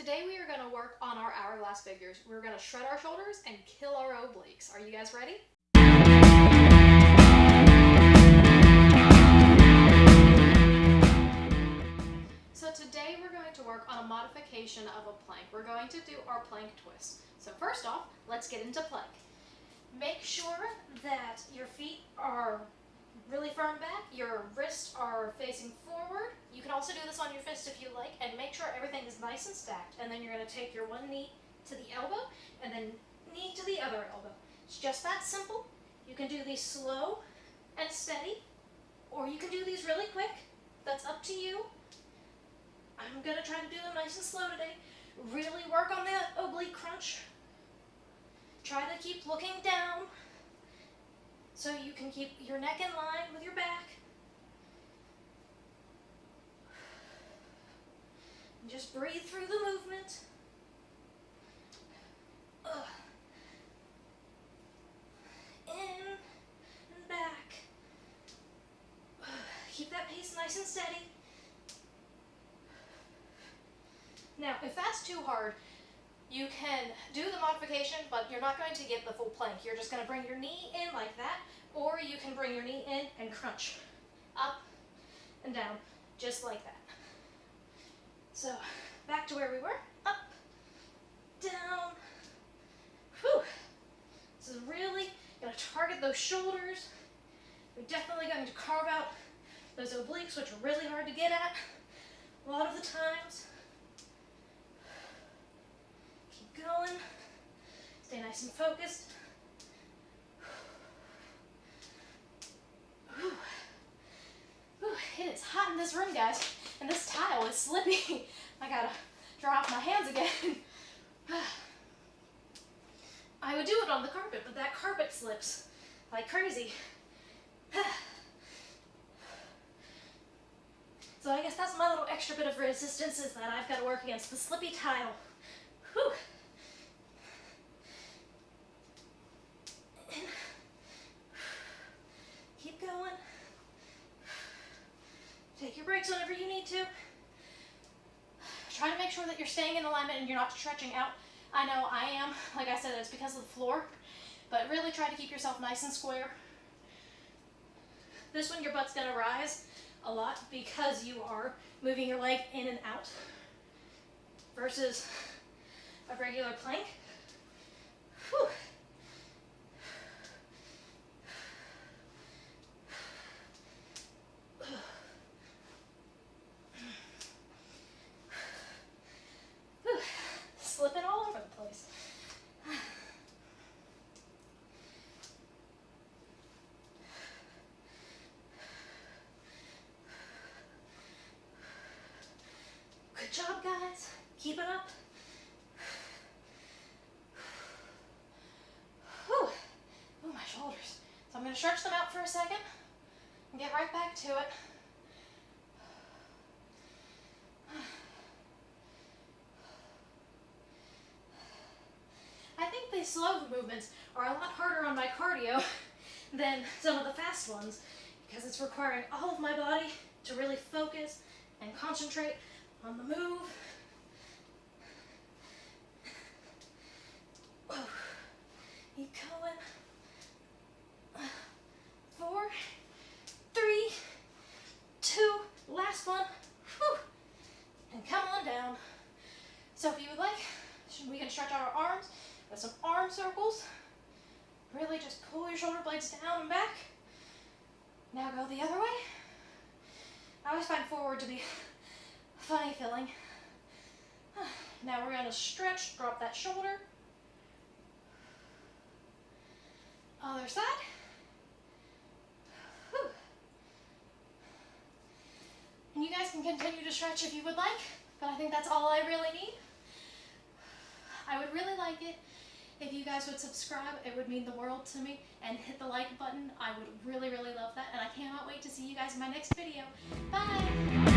Today we are going to work on our hourglass figures. We're going to shred our shoulders and kill our obliques. Are you guys ready? So today we're going to work on a modification of a plank. We're going to do our plank twist. So first off, let's get into plank. Make sure that your feet are really firm back, your wrists are facing forward. You can also do this on your fist if you like, and make sure everything is nice and stacked. And then you're going to take your one knee to the elbow, and then knee to the other elbow. It's just that simple. You can do these slow and steady, or you can do these really quick. That's up to you. I'm going to try to do them nice and slow today. Really work on that oblique crunch. Try to keep looking down so you can keep your neck in line with your back. And just breathe through the movement. In and back. Keep that pace nice and steady. Now, if that's too hard, you can do the modification, but you're not going to get the full plank. You're just going to bring your knee in like that, or you can bring your knee in and crunch up and down, just like that. So, back to where we were. Up, down. Whew. This is really going to target those shoulders. We're definitely going to carve out those obliques, which are really hard to get at a lot of the times. Going. Stay nice and focused. Ooh. Ooh, it is hot in this room, guys, and this tile is slippy. I gotta dry off my hands again. I would do it on the carpet, but that carpet slips like crazy. So I guess that's my little extra bit of resistance, is that I've got to work against the slippy tile. Whew. Keep going. Take your breaks whenever you need to. Try to make sure that you're staying in alignment and you're not stretching out. I know I am. Like I said, it's because of the floor, but really try to keep yourself nice and square. This one, your butt's gonna rise a lot because you are moving your leg in and out versus a regular plank. Whew. Slipping all over the place. Good job, guys. Keep it up. Whew. Ooh, my shoulders. So I'm going to stretch them out for a second and get right back to it. I think these slow movements are a lot harder on my cardio than some of the fast ones, because it's requiring all of my body to really focus and concentrate on the move. Whoa. Keep going. 4, 3, 2, last one. Whew. And come on down. So if you would like, we can stretch out our arms with some arm circles. Really just pull your shoulder blades down and back. Now go the other way. I always find forward to be a funny feeling. Now we're going to stretch, drop that shoulder. Other side. Whew. And you guys can continue to stretch if you would like, but I think that's all I really need. I would really like it if you guys would subscribe. It would mean the world to me. And hit the like button. I would really, really love that. And I cannot wait to see you guys in my next video. Bye!